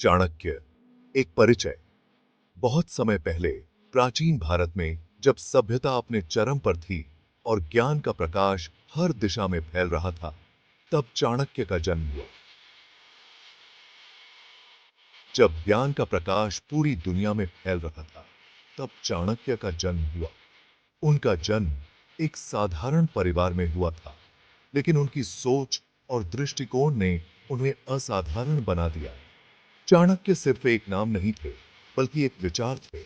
चाणक्य एक परिचय। बहुत समय पहले प्राचीन भारत में जब सभ्यता अपने चरम पर थी और ज्ञान का प्रकाश हर दिशा में फैल रहा था, तब चाणक्य का जन्म हुआ। जब ज्ञान का प्रकाश पूरी दुनिया में फैल रहा था, तब चाणक्य का जन्म हुआ। उनका जन्म एक साधारण परिवार में हुआ था, लेकिन उनकी सोच और दृष्टिकोण ने उन्हें असाधारण बना दिया। चाणक्य सिर्फ एक नाम नहीं थे, बल्कि एक विचार थे।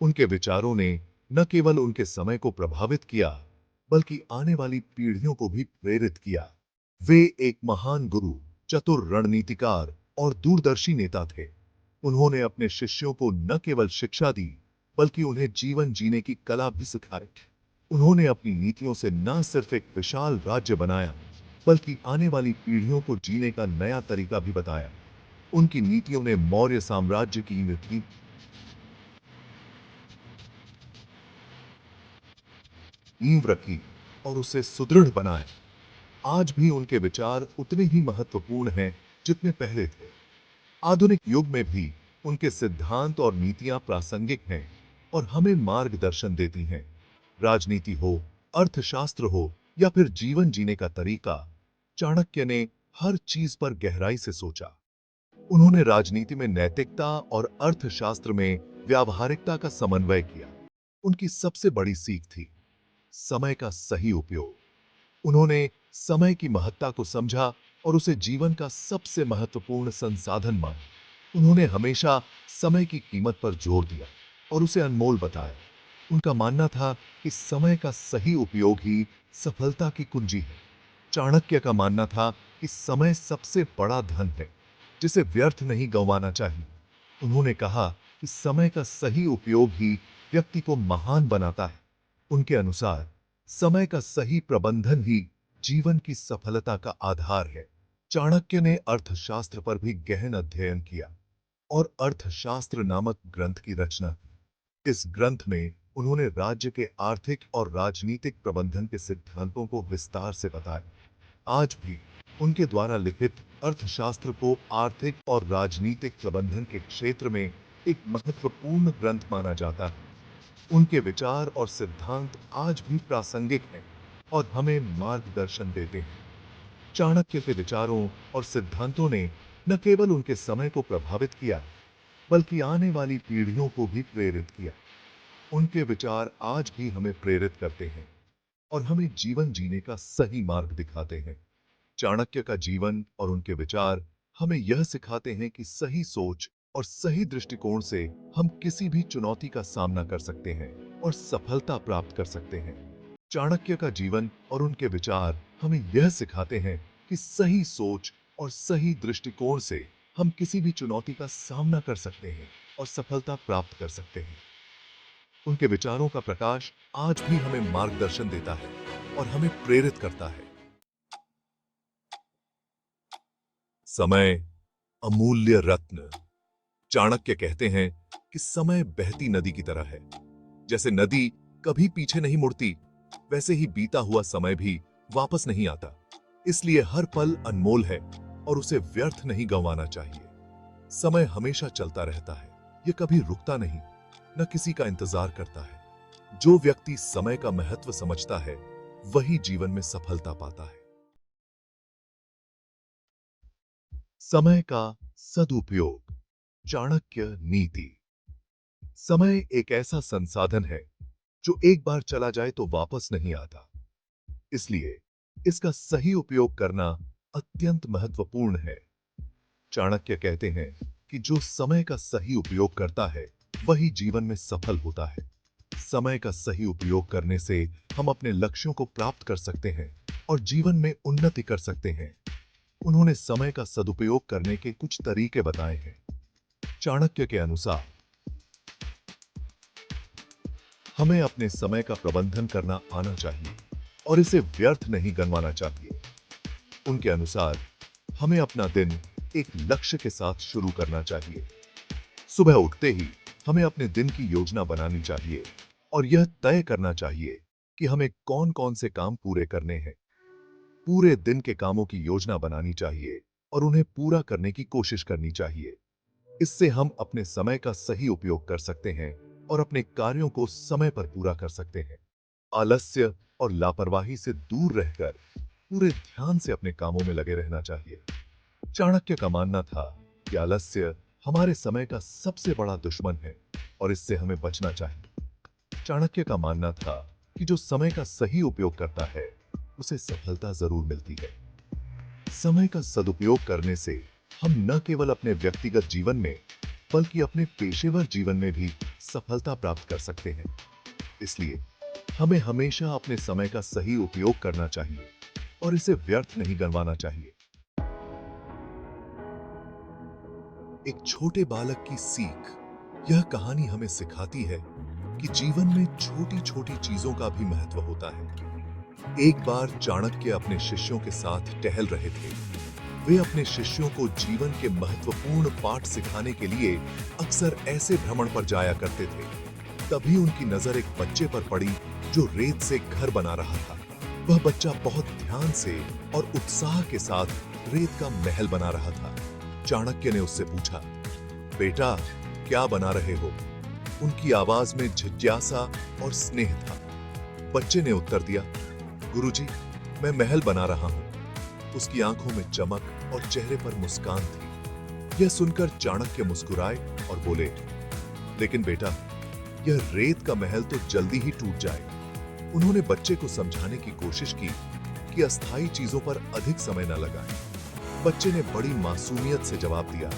उनके विचारों ने न केवल उनके समय को प्रभावित किया, बल्कि आने वाली पीढ़ियों को भी प्रेरित किया। वे एक महान गुरु, चतुर रणनीतिकार और दूरदर्शी नेता थे। उन्होंने अपने शिष्यों को न केवल शिक्षा दी, बल्कि उन्हें जीवन जीने की कला भी सिखाई। उन्होंने अपनी नीतियों से न सिर्फ एक विशाल राज्य बनाया, बल्कि आने वाली पीढ़ियों को जीने का नया तरीका भी बताया। उनकी नीतियों ने मौर्य साम्राज्य की नींव रखी और उसे सुदृढ़ बनाया। आज भी उनके विचार उतने ही महत्वपूर्ण हैं जितने पहले थे। आधुनिक युग में भी उनके सिद्धांत और नीतियां प्रासंगिक हैं और हमें मार्गदर्शन देती हैं। राजनीति हो, अर्थशास्त्र हो या फिर जीवन जीने का तरीका, चाणक्य ने हर चीज पर गहराई से सोचा। उन्होंने राजनीति में नैतिकता और अर्थशास्त्र में व्यावहारिकता का समन्वय किया। उनकी सबसे बड़ी सीख थी समय का सही उपयोग। उन्होंने समय की महत्ता को समझा और उसे जीवन का सबसे महत्वपूर्ण संसाधन माना। उन्होंने हमेशा समय की कीमत पर जोर दिया और उसे अनमोल बताया। उनका मानना था कि समय का सही उपयोग ही सफलता की कुंजी है। चाणक्य का मानना था कि समय सबसे बड़ा धन है, जिसे व्यर्थ नहीं गंवाना चाहिए। उन्होंने कहा कि समय का सही उपयोग ही व्यक्ति को महान बनाता है। उनके अनुसार समय का सही प्रबंधन ही जीवन की सफलता का आधार है। चाणक्य ने अर्थशास्त्र पर भी गहन अध्ययन किया और अर्थशास्त्र नामक ग्रंथ की रचना की। इस ग्रंथ में उन्होंने राज्य के आर्थिक और राजनीतिक प्रबंधन के सिद्धांतों को विस्तार से बताया। आज भी उनके द्वारा लिखित अर्थशास्त्र को आर्थिक और राजनीतिक प्रबंधन के क्षेत्र में एक महत्वपूर्ण ग्रंथ माना जाता है। उनके विचार और सिद्धांत आज भी प्रासंगिक हैं और हमें मार्गदर्शन देते हैं। चाणक्य के विचारों और सिद्धांतों ने न केवल उनके समय को प्रभावित किया, बल्कि आने वाली पीढ़ियों को भी प्रेरित किया। उनके विचार आज भी हमें प्रेरित करते हैं और हमें जीवन जीने का सही मार्ग दिखाते हैं। चाणक्य का जीवन और उनके विचार हमें यह सिखाते हैं कि सही सोच और सही दृष्टिकोण से हम किसी भी चुनौती का सामना कर सकते हैं और सफलता प्राप्त कर सकते हैं। चाणक्य का जीवन और उनके विचार हमें यह सिखाते हैं कि सही सोच और सही दृष्टिकोण से हम किसी भी चुनौती का सामना कर सकते हैं और सफलता प्राप्त कर सकते हैं। उनके विचारों का प्रकाश आज भी हमें मार्गदर्शन देता है और हमें प्रेरित करता है। समय अमूल्य रत्न। चाणक्य कहते हैं कि समय बहती नदी की तरह है। जैसे नदी कभी पीछे नहीं मुड़ती, वैसे ही बीता हुआ समय भी वापस नहीं आता। इसलिए हर पल अनमोल है और उसे व्यर्थ नहीं गंवाना चाहिए। समय हमेशा चलता रहता है, ये कभी रुकता नहीं, न किसी का इंतजार करता है। जो व्यक्ति समय का महत्व समझता है, वही जीवन में सफलता पाता है। समय का सदुपयोग। चाणक्य नीति। समय एक ऐसा संसाधन है जो एक बार चला जाए तो वापस नहीं आता। इसलिए इसका सही उपयोग करना अत्यंत महत्वपूर्ण है। चाणक्य कहते हैं कि जो समय का सही उपयोग करता है, वही जीवन में सफल होता है। समय का सही उपयोग करने से हम अपने लक्ष्यों को प्राप्त कर सकते हैं और जीवन में उन्नति कर सकते हैं। उन्होंने समय का सदुपयोग करने के कुछ तरीके बताए हैं। चाणक्य के अनुसार हमें अपने समय का प्रबंधन करना आना चाहिए और इसे व्यर्थ नहीं गंवाना चाहिए। उनके अनुसार हमें अपना दिन एक लक्ष्य के साथ शुरू करना चाहिए। सुबह उठते ही हमें अपने दिन की योजना बनानी चाहिए और यह तय करना चाहिए कि हमें कौन कौन से काम पूरे करने हैं। पूरे दिन के कामों की योजना बनानी चाहिए और उन्हें पूरा करने की कोशिश करनी चाहिए। इससे हम अपने समय का सही उपयोग कर सकते हैं और अपने कार्यों को समय पर पूरा कर सकते हैं। आलस्य और लापरवाही से दूर रहकर पूरे ध्यान से अपने कामों में लगे रहना चाहिए। चाणक्य का मानना था कि आलस्य हमारे समय का सबसे बड़ा दुश्मन है और इससे हमें बचना चाहिए। चाणक्य का मानना था कि जो समय का सही उपयोग करता है उसे सफलता जरूर मिलती है। समय का सदुपयोग करने से हम न केवल अपने व्यक्तिगत जीवन में बल्कि अपने पेशेवर जीवन में भी सफलता प्राप्त कर सकते हैं। इसलिए हमें हमेशा अपने समय का सही उपयोग करना चाहिए और इसे व्यर्थ नहीं गंवाना चाहिए। एक छोटे बालक की सीख, यह कहानी हमें सिखाती है कि जीवन में छोटी छोटी चीजों का भी महत्व होता है। एक बार चाणक्य अपने शिष्यों के साथ टहल रहे थे। वे अपने शिष्यों को जीवन के महत्वपूर्ण पाठ सिखाने के लिए अक्सर ऐसे भ्रमण पर जाया करते थे। तभी उनकी नजर एक बच्चे पर पड़ी जो रेत से घर बना रहा था। वह बच्चा बहुत ध्यान से और उत्साह के साथ रेत का महल बना रहा था। चाणक्य ने उससे पूछा, बेटा, क्या बना रहे हो? उनकी आवाज में जिज्ञासा और स्नेह था। बच्चे ने उत्तर दिया, गुरुजी, मैं महल बना रहा हूं। उसकी आंखों में चमक और चेहरे पर मुस्कान थी। यह सुनकर चाणक्य मुस्कुराए और बोले, लेकिन बेटा, यह रेत का महल तो जल्दी ही टूट जाएगा। उन्होंने बच्चे को समझाने की कोशिश की कि अस्थायी चीजों पर अधिक समय न लगाएं। बच्चे ने बड़ी मासूमियत से जवाब दिया,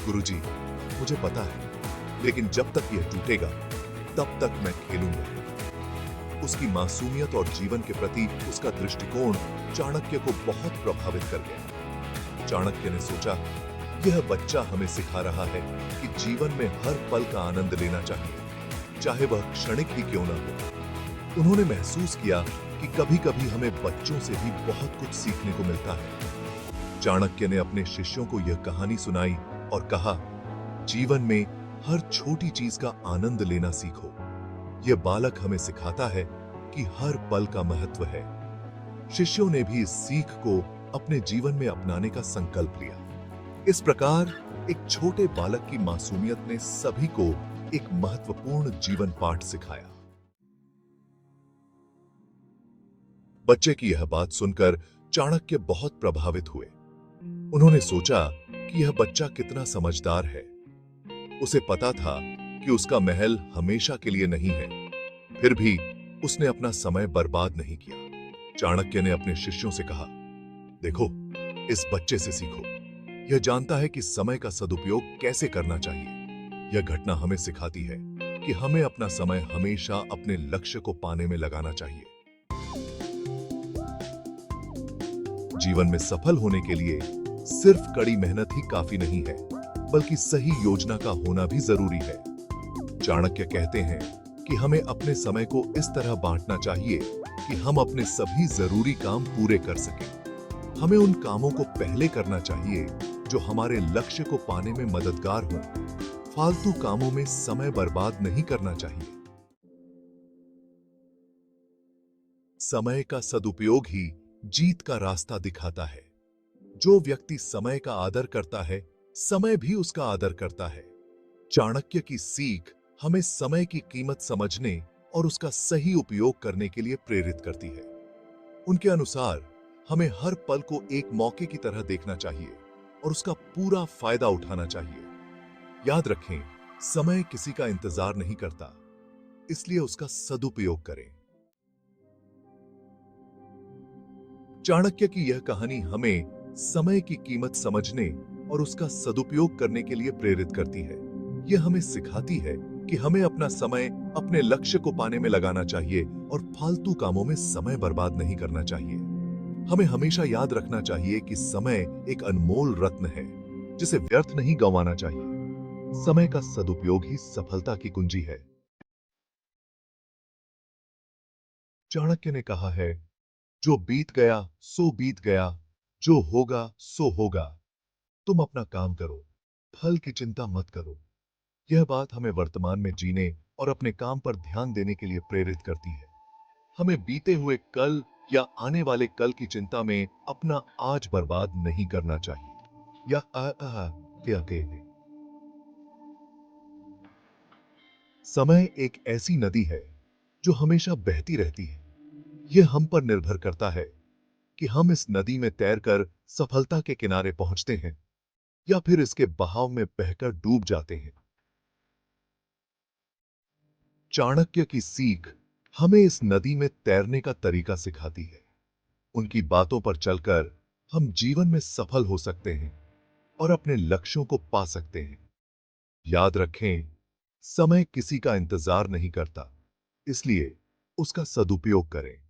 गुरुजी, मुझे पता है, लेकिन जब तक यह टूटेगा तब तक मैं खेलूंगा। उसकी मासूमियत और जीवन के प्रति उसका दृष्टिकोण चाणक्य को बहुत प्रभावित कर गया। चाणक्य ने सोचा, यह बच्चा हमें सिखा रहा है कि जीवन में हर पल का आनंद लेना चाहिए, चाहे वह क्षणिक ही क्यों ना हो। उन्होंने महसूस किया कि कभी-कभी हमें बच्चों से भी बहुत कुछ सीखने को मिलता है। चाणक्य ने अपने शिष्यों को यह कहानी सुनाई और कहा, जीवन में हर छोटी चीज का आनंद लेना सीखो। यह बालक हमें सिखाता है कि हर पल का महत्व है। शिष्यों ने भी इस सीख को अपने जीवन में अपनाने का संकल्प लिया। इस प्रकार एक छोटे बालक की मासूमियत ने सभी को एक महत्वपूर्ण जीवन पाठ सिखाया। बच्चे की यह बात सुनकर चाणक्य बहुत प्रभावित हुए। उन्होंने सोचा कि यह बच्चा कितना समझदार है। उसे पता था कि उसका महल हमेशा के लिए नहीं है, फिर भी उसने अपना समय बर्बाद नहीं किया। चाणक्य ने अपने शिष्यों से कहा, देखो, इस बच्चे से सीखो। यह जानता है कि समय का सदुपयोग कैसे करना चाहिए। यह घटना हमें सिखाती है कि हमें अपना समय हमेशा अपने लक्ष्य को पाने में लगाना चाहिए। जीवन में सफल होने के लिए सिर्फ कड़ी मेहनत ही काफी नहीं है, बल्कि सही योजना का होना भी जरूरी है। चाणक्य कहते हैं कि हमें अपने समय को इस तरह बांटना चाहिए कि हम अपने सभी जरूरी काम पूरे कर सकें। हमें उन कामों को पहले करना चाहिए जो हमारे लक्ष्य को पाने में मददगार हों। फालतू कामों में समय बर्बाद नहीं करना चाहिए। समय का सदुपयोग ही जीत का रास्ता दिखाता है। जो व्यक्ति समय का आदर करता है, समय भी उसका आदर करता है। चाणक्य की सीख हमें समय की कीमत समझने और उसका सही उपयोग करने के लिए प्रेरित करती है। उनके अनुसार हमें हर पल को एक मौके की तरह देखना चाहिए और उसका पूरा फायदा उठाना चाहिए। याद रखें, समय किसी का इंतजार नहीं करता, इसलिए उसका सदुपयोग करें। चाणक्य की यह कहानी हमें समय की कीमत समझने और उसका सदुपयोग करने के लिए प्रेरित करती है। यह हमें सिखाती है कि हमें अपना समय अपने लक्ष्य को पाने में लगाना चाहिए और फालतू कामों में समय बर्बाद नहीं करना चाहिए। हमें हमेशा याद रखना चाहिए कि समय एक अनमोल रत्न है, जिसे व्यर्थ नहीं गंवाना चाहिए। समय का सदुपयोग ही सफलता की कुंजी है। चाणक्य ने कहा है, जो बीत गया सो बीत गया, जो होगा सो होगा। तुम अपना काम करो, फल की चिंता मत करो। यह बात हमें वर्तमान में जीने और अपने काम पर ध्यान देने के लिए प्रेरित करती है। हमें बीते हुए कल या आने वाले कल की चिंता में अपना आज बर्बाद नहीं करना चाहिए। या अकेले समय एक ऐसी नदी है जो हमेशा बहती रहती है। यह हम पर निर्भर करता है कि हम इस नदी में तैरकर सफलता के किनारे पहुंचते हैं या फिर इसके बहाव में बहकर डूब जाते हैं। चाणक्य की सीख हमें इस नदी में तैरने का तरीका सिखाती है। उनकी बातों पर चलकर हम जीवन में सफल हो सकते हैं और अपने लक्ष्यों को पा सकते हैं। याद रखें, समय किसी का इंतजार नहीं करता, इसलिए उसका सदुपयोग करें।